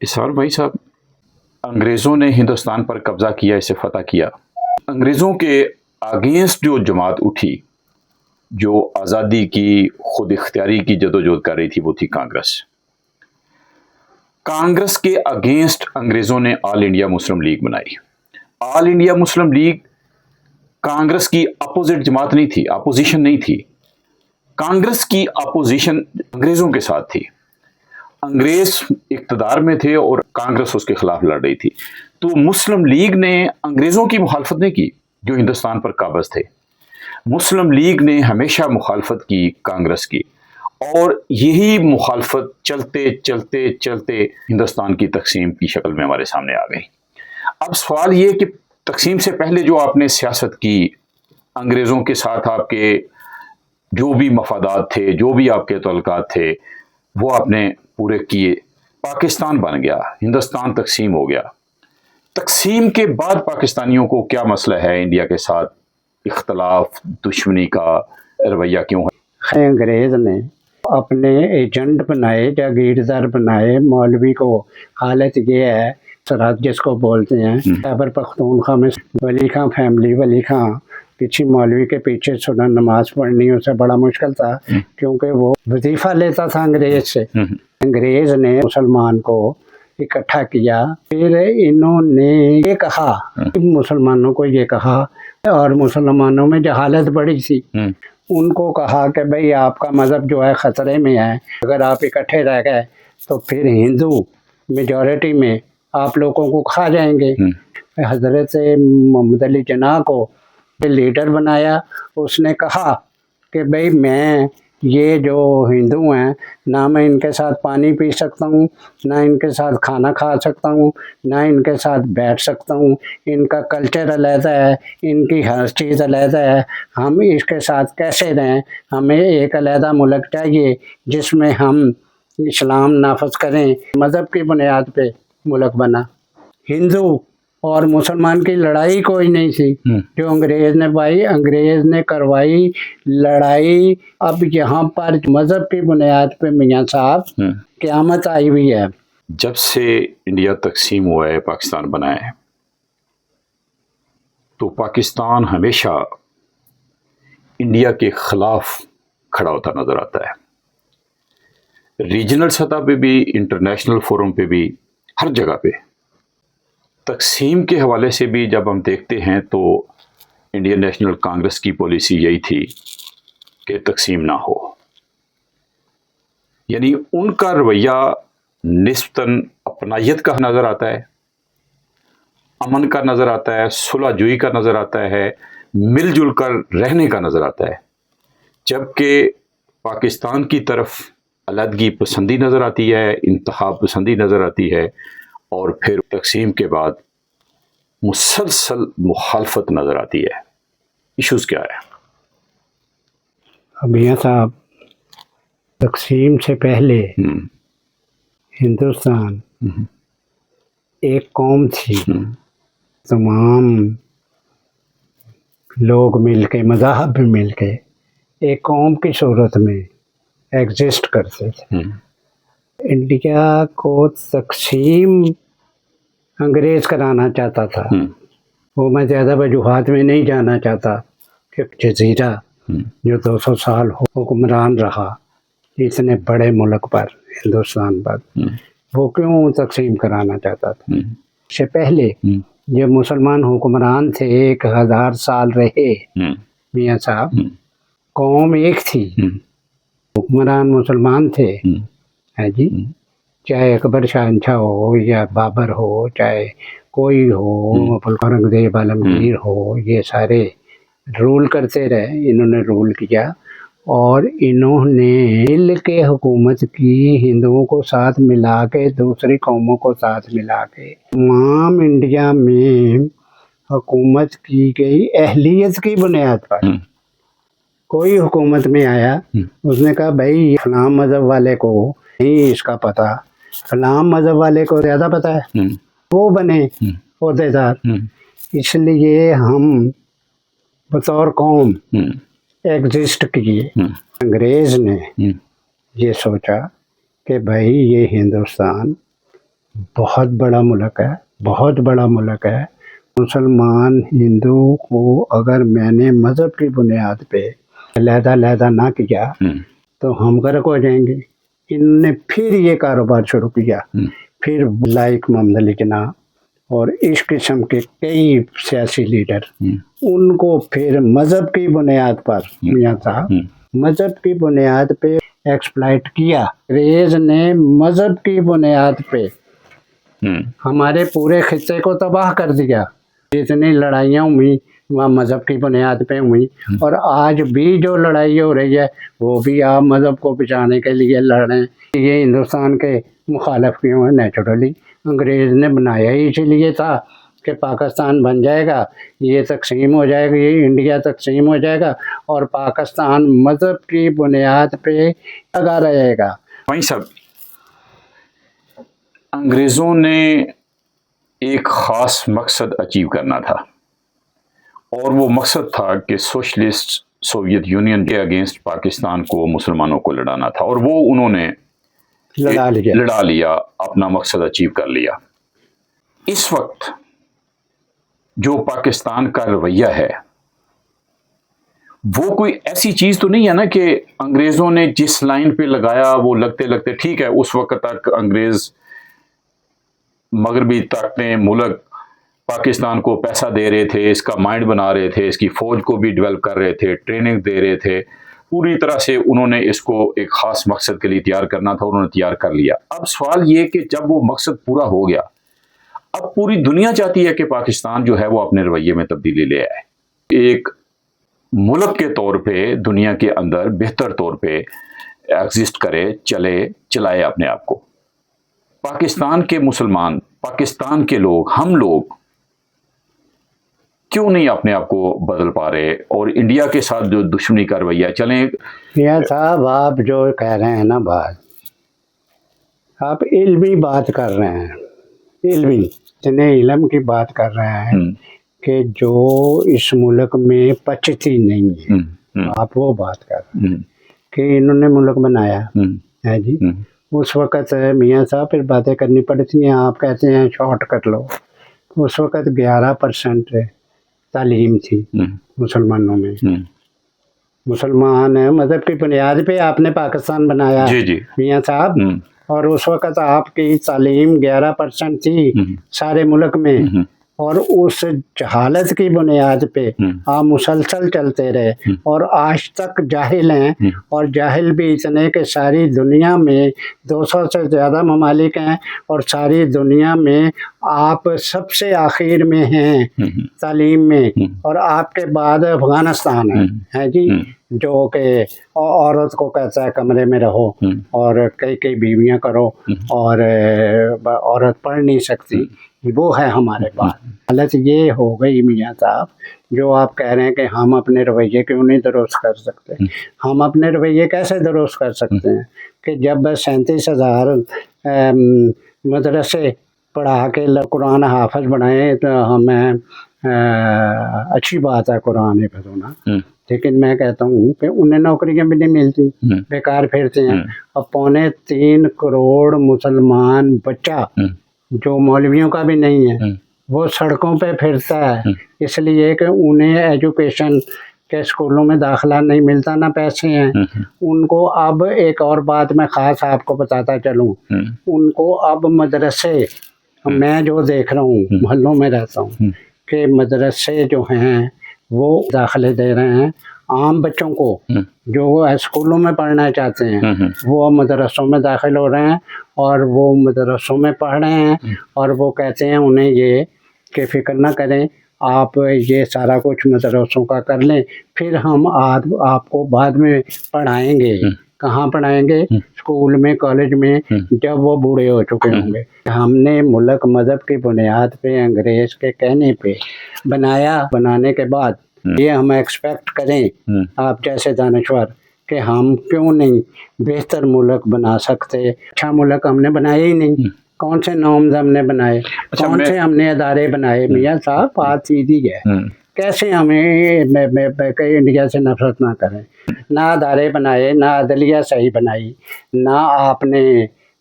اسحاق بھائی صاحب، انگریزوں نے ہندوستان پر قبضہ کیا، اسے فتح کیا. انگریزوں کے اگینسٹ جو جماعت اٹھی، جو آزادی کی خود اختیاری کی جدوجہد کر رہی تھی، وہ تھی کانگریس. کانگریس کے اگینسٹ انگریزوں نے آل انڈیا مسلم لیگ بنائی. آل انڈیا مسلم لیگ کانگریس کی اپوزٹ جماعت نہیں تھی، اپوزیشن نہیں تھی. کانگریس کی اپوزیشن انگریزوں کے ساتھ تھی. انگریز اقتدار میں تھے اور کانگریس اس کے خلاف لڑ رہی تھی. تو مسلم لیگ نے انگریزوں کی مخالفت نہیں کی جو ہندوستان پر قابض تھے. مسلم لیگ نے ہمیشہ مخالفت کی کانگریس کی، اور یہی مخالفت چلتے چلتے چلتے ہندوستان کی تقسیم کی شکل میں ہمارے سامنے آ گئی. اب سوال یہ کہ تقسیم سے پہلے جو آپ نے سیاست کی، انگریزوں کے ساتھ آپ کے جو بھی مفادات تھے، جو بھی آپ کے تعلقات تھے، وہ آپ نے پورے کیے. پاکستان بن گیا، ہندوستان تقسیم ہو گیا. تقسیم کے بعد پاکستانیوں کو کیا مسئلہ ہے انڈیا کے ساتھ؟ اختلاف، دشمنی کا رویہ کیوں ہے؟ انگریز نے اپنے ایجنٹ بنائے، جاگیردار بنائے مولوی کو. حالت یہ ہے، سرحد جس کو بولتے ہیں، خیبر پختونخوا میں ولی خان فیملی، ولی خان کسی مولوی کے پیچھے سنن نماز پڑھنی اسے بڑا مشکل تھا، کیونکہ وہ وظیفہ لیتا تھا انگریز سے. انگریز نے مسلمان کو اکٹھا کیا. پھر انہوں نے یہ کہا، مسلمانوں کو یہ کہا، اور مسلمانوں میں جہالت بڑی تھی، ان کو کہا کہ بھئی آپ کا مذہب جو ہے خطرے میں ہے، اگر آپ اکٹھے رہ گئے تو پھر ہندو میجورٹی میں آپ لوگوں کو کھا جائیں گے. حضرت محمد علی جناح کو لیڈر بنایا. اس نے کہا کہ بھئی میں یہ جو ہندو ہیں، نہ میں ان کے ساتھ پانی پی سکتا ہوں، نہ ان کے ساتھ کھانا کھا سکتا ہوں، نہ ان کے ساتھ بیٹھ سکتا ہوں. ان کا کلچر علیحدہ ہے، ان کی ہر چیز علیحدہ ہے. ہم اس کے ساتھ کیسے رہیں؟ ہمیں ایک علیحدہ ملک چاہیے جس میں ہم اسلام نافذ کریں. مذہب کی بنیاد پہ ملک بنا. ہندو اور مسلمان کی لڑائی کوئی نہیں تھی جو انگریز نے پائی، انگریز نے کروائی لڑائی. اب یہاں پر مذہب کی بنیاد پہ میاں صاحب قیامت آئی ہوئی ہے. جب سے انڈیا تقسیم ہوا ہے، پاکستان بنا ہے، تو پاکستان ہمیشہ انڈیا کے خلاف کھڑا ہوتا نظر آتا ہے. ریجنل سطح پہ بھی، انٹرنیشنل فورم پہ بھی، ہر جگہ پہ. تقسیم کے حوالے سے بھی جب ہم دیکھتے ہیں تو انڈین نیشنل کانگریس کی پالیسی یہی تھی کہ تقسیم نہ ہو. یعنی ان کا رویہ نسبتاً اپنائیت کا نظر آتا ہے، امن کا نظر آتا ہے، صلح جوئی کا نظر آتا ہے، مل جل کر رہنے کا نظر آتا ہے. جبکہ پاکستان کی طرف علیحدگی پسندی نظر آتی ہے، انتخاب پسندی نظر آتی ہے، اور پھر تقسیم کے بعد مسلسل مخالفت نظر آتی ہے. ایشوز کیا ہے؟ میاں صاحب، تقسیم سے پہلے ہندوستان ایک قوم تھی. تمام لوگ مل کے، مذاہب بھی مل کے ایک قوم کی صورت میں ایگزسٹ کرتے تھے. انڈیا کو تقسیم انگریز کرانا چاہتا تھا. وہ میں زیادہ وجوہات میں نہیں جانا چاہتا کہ جزیرہ جو 200 سال حکمران رہا اتنے بڑے ملک پر، ہندوستان پر، وہ کیوں تقسیم کرانا چاہتا تھا. اس سے پہلے جو مسلمان حکمران تھے 1000 سال رہے میاں صاحب، قوم ایک تھی، حکمران مسلمان تھے. ہے جی، چاہے اکبر شاہنشاہ ہو یا بابر ہو، چاہے کوئی ہو، اورنگزیب عالمگیر ہو، یہ سارے رول کرتے رہے. انہوں نے رول کیا اور انہوں نے مل کے حکومت کی، ہندوؤں کو ساتھ ملا کے، دوسری قوموں کو ساتھ ملا کے. تمام انڈیا میں حکومت کی گئی اہلیت کی بنیاد پر. کوئی حکومت میں آیا، اس نے کہا بھائی فلاں مذہب والے کو نہیں اس کا پتہ، فلاں مذہب والے کو زیادہ پتہ ہے، وہ بنے عہدے دار. اس لیے ہم بطور قوم ایگزسٹ کیے. انگریز نے یہ سوچا کہ بھائی یہ ہندوستان بہت بڑا ملک ہے، بہت بڑا ملک ہے۔ مسلمان ہندو کو اگر میں نے مذہب کی بنیاد پہ علیحدہ نہ کیا تو ہم غرق ہو جائیں گے۔ انہوں نے پھر یہ کاروبار شروع کیا، پھر لائق محمد علی جناح اور اس قسم کے کئی سیاسی لیڈر، ان کو پھر مذہب کی بنیاد پر میاں صاحب مذہب کی بنیاد پہ ایکسپلائٹ کیا۔ انگریز نے مذہب کی بنیاد پہ ہمارے پورے خطے کو تباہ کر دیا۔ جتنی لڑائیاں ہوئی وہ مذہب کی بنیاد پہ ہوئی، اور آج بھی جو لڑائی ہو رہی ہے وہ بھی آپ مذہب کو بچانے کے لیے لڑ رہے ہیں۔ یہ ہندوستان کے مخالف کیوں ہیں؟ نیچرلی انگریز نے بنایا ہی اسی لیے تھا کہ پاکستان بن جائے گا، یہ تقسیم ہو جائے گا، یہ انڈیا تقسیم ہو جائے گا اور پاکستان مذہب کی بنیاد پہ لگا رہے گا۔ وہیں سب انگریزوں نے ایک خاص مقصد اچیو کرنا تھا، اور وہ مقصد تھا کہ سوشلسٹ سوویت یونین کے اگینسٹ پاکستان کو، مسلمانوں کو لڑانا تھا، اور وہ انہوں نے لڑا لیا، اپنا مقصد اچیو کر لیا۔ اس وقت جو پاکستان کا رویہ ہے وہ کوئی ایسی چیز تو نہیں ہے نا کہ انگریزوں نے جس لائن پہ لگایا وہ لگتے لگتے ٹھیک ہے۔ اس وقت تک انگریز مغربی طاقتیں ملک پاکستان کو پیسہ دے رہے تھے، اس کا مائنڈ بنا رہے تھے، اس کی فوج کو بھی ڈیولپ کر رہے تھے، ٹریننگ دے رہے تھے، پوری طرح سے انہوں نے اس کو ایک خاص مقصد کے لیے تیار کرنا تھا، انہوں نے تیار کر لیا۔ اب سوال یہ کہ جب وہ مقصد پورا ہو گیا، اب پوری دنیا چاہتی ہے کہ پاکستان جو ہے وہ اپنے رویے میں تبدیلی لے آئے، ایک ملک کے طور پہ دنیا کے اندر بہتر طور پہ ایگزسٹ کرے، چلائے اپنے آپ کو۔ پاکستان کے مسلمان، پاکستان کے لوگ، ہم لوگ کیوں نہیں اپنے آپ کو بدل پا رہے، اور انڈیا کے ساتھ جو دشمنی کا رویہ چلیں؟ میاں صاحب آپ جو کہہ رہے ہیں نا بات، آپ علمی بات کر رہے ہیں، علمی اتنے علم کی بات کر رہے ہیں کہ جو اس ملک میں پچتی نہیں ہے، آپ وہ بات کر رہے ہیں کہ انہوں نے ملک بنایا ہے جی۔ اس وقت میاں صاحب پھر باتیں کرنی پڑتی ہیں، آپ کہتے ہیں شارٹ کٹ لو۔ اس وقت 11% تعلیم تھی مسلمانوں میں، مسلمان مذہب کی بنیاد پہ آپ نے پاکستان بنایا میاں صاحب، اور اس وقت آپ کی تعلیم 11% تھی سارے ملک میں، اور اس جہالت کی بنیاد پہ آپ مسلسل چلتے رہے، اور آج تک جاہل ہیں، اور جاہل بھی اتنے کہ ساری دنیا میں 200 سے زیادہ ممالک ہیں، اور ساری دنیا میں آپ سب سے آخر میں ہیں تعلیم میں، اور آپ کے بعد افغانستان ہے جی، جو کہ عورت کو کہتا ہے کمرے میں رہو اور کئی بیویاں کرو، اور عورت پڑھ نہیں سکتی، وہ ہے ہمارے پاس۔ حالت یہ ہو گئی میاں صاحب، جو آپ کہہ رہے ہیں کہ ہم اپنے رویے کیوں نہیں درست کر سکتے۔ ہم اپنے رویے کیسے درست کر سکتے ہیں کہ جب 37,000 مدرسے پڑھا کے قرآن حافظ بنائے، تو ہمیں اچھی بات ہے قرآن حافظ ہونا، لیکن میں کہتا ہوں کہ انہیں نوکریاں بھی نہیں ملتی، بیکار پھرتے ہیں۔ اب 3.25 کروڑ مسلمان بچہ جو مولویوں کا بھی نہیں ہے وہ سڑکوں پہ پھرتا ہے، اس لیے کہ انہیں ایجوکیشن کے اسکولوں میں داخلہ نہیں ملتا، نہ پیسے ہیں ان کو۔ اب ایک اور بات میں خاص آپ کو بتاتا چلوں، ان کو اب مدرسے، میں جو دیکھ رہا ہوں محلوں میں رہتا ہوں کہ مدرسے جو ہیں وہ داخلے دے رہے ہیں عام بچوں کو جو اسکولوں میں پڑھنا چاہتے ہیں، وہ مدرسوں میں داخل ہو رہے ہیں، اور وہ مدرسوں میں پڑھ رہے ہیں، اور وہ کہتے ہیں انہیں یہ کہ فکر نہ کریں، آپ یہ سارا کچھ مدرسوں کا کر لیں، پھر ہم آپ کو بعد میں پڑھائیں گے۔ کہاں پڑھائیں گے؟ اسکول میں، کالج میں، جب وہ بوڑھے ہو چکے ہوں گے۔ ہم نے ملک مذہب کی بنیاد پہ انگریز کے کہنے پہ بنایا، بنانے کے بعد یہ ہم ایکسپیکٹ کریں آپ جیسے دانشور کہ ہم کیوں نہیں بہتر ملک بنا سکتے؟ اچھا ملک ہم نے بنایا ہی نہیں۔ کون سے نارمز ہم نے بنائے، کون سے ہم نے ادارے بنائے؟ میاں صاحب بات سیدھی ہے، کیسے ہمیں انڈیا سے نفرت نہ کریں؟ نہ ادارے بنائے، نہ عدلیہ صحیح بنائی، نہ آپ نے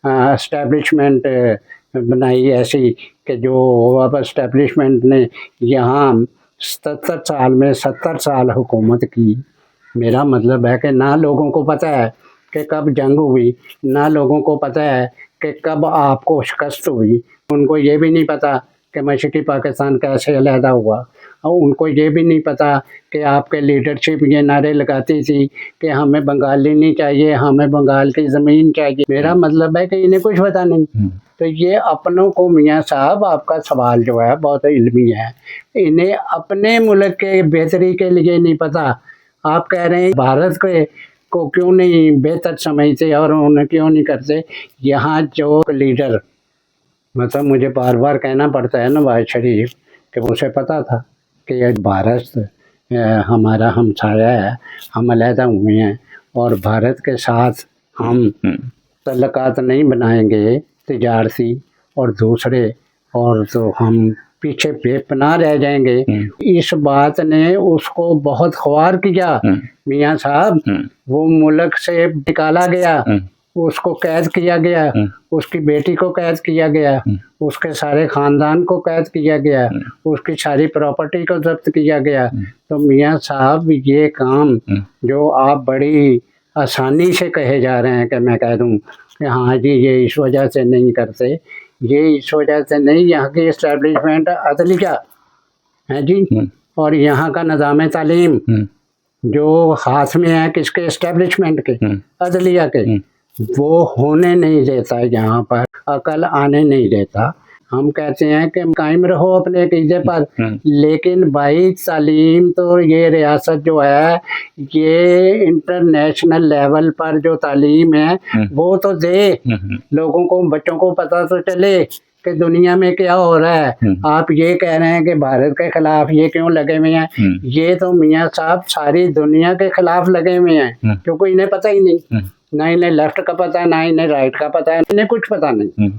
اسٹیبلشمنٹ بنائی ایسی کہ جو اب اسٹیبلشمنٹ نے یہاں 77 سال میں 70 سال حکومت کی. میرا مطلب ہے کہ نہ لوگوں کو پتہ ہے کہ کب جنگ ہوئی، نہ لوگوں کو پتہ ہے کہ کب آپ کو شکست ہوئی. ان کو یہ بھی نہیں پتہ کہ مشرقی پاکستان کیسے علیحدہ ہوا، اور ان کو یہ بھی نہیں پتہ کہ آپ کے لیڈرشپ یہ نعرے لگاتی تھی کہ ہمیں بنگال نہیں چاہیے، ہمیں بنگال کی زمین چاہیے. میرا مطلب ہے کہ انہیں کچھ پتہ نہیں. تو یہ اپنوں کو، میاں صاحب آپ کا سوال جو ہے بہت علمی ہے، انہیں اپنے ملک کے بہتری کے لیے نہیں پتہ. آپ کہہ رہے ہیں بھارت کو کیوں نہیں بہتر سمجھتے اور انہیں کیوں نہیں کرتے. یہاں جو لیڈر، مطلب مجھے بار بار کہنا پڑتا ہے نواز شریف کہ اسے پتہ تھا کہ یہ بھارت ہمارا ہمسایہ ہے، ہم علیحدہ ہوئے ہیں اور بھارت کے ساتھ ہم تعلقات نہیں بنائیں گے تجارتی اور دوسرے، اور تو ہم پیچھے بے پناہ رہ جائیں گے. اس بات نے اس کو بہت خوار کیا میاں صاحب. وہ ملک سے نکالا گیا، اس کو قید کیا گیا، اس کی بیٹی کو قید کیا گیا، اس کے سارے خاندان کو قید کیا گیا، اس کی ساری پراپرٹی کو ضبط کیا گیا. تو میاں صاحب یہ کام جو آپ بڑی آسانی سے کہے جا رہے ہیں کہ میں کہہ دوں کہ ہاں جی یہ اس وجہ سے نہیں کرتے، یہ اس وجہ سے نہیں. یہاں کی اسٹیبلشمنٹ عدلیہ ہے جی، اور یہاں کا نظام تعلیم جو ہاتھ میں ہے کس کے، اسٹیبلشمنٹ کے، عدلیہ کے، وہ ہونے نہیں دیتا یہاں پر، عقل آنے نہیں دیتا. ہم کہتے ہیں کہ قائم رہو اپنے عقیدے پر، لیکن بھائی تعلیم تو یہ ریاست جو ہے یہ انٹرنیشنل لیول پر جو تعلیم ہے وہ تو دے لوگوں کو، بچوں کو پتہ تو چلے کہ دنیا میں کیا ہو رہا ہے. آپ یہ کہہ رہے ہیں کہ بھارت کے خلاف یہ کیوں لگے ہوئے ہیں. یہ تو میاں صاحب ساری دنیا کے خلاف لگے ہوئے ہیں کیونکہ انہیں پتہ ہی نہیں، نہ انہیں لیفٹ کا پتہ ہے، نہ انہیں رائٹ کا پتہ ہے، انہیں کچھ پتہ نہیں.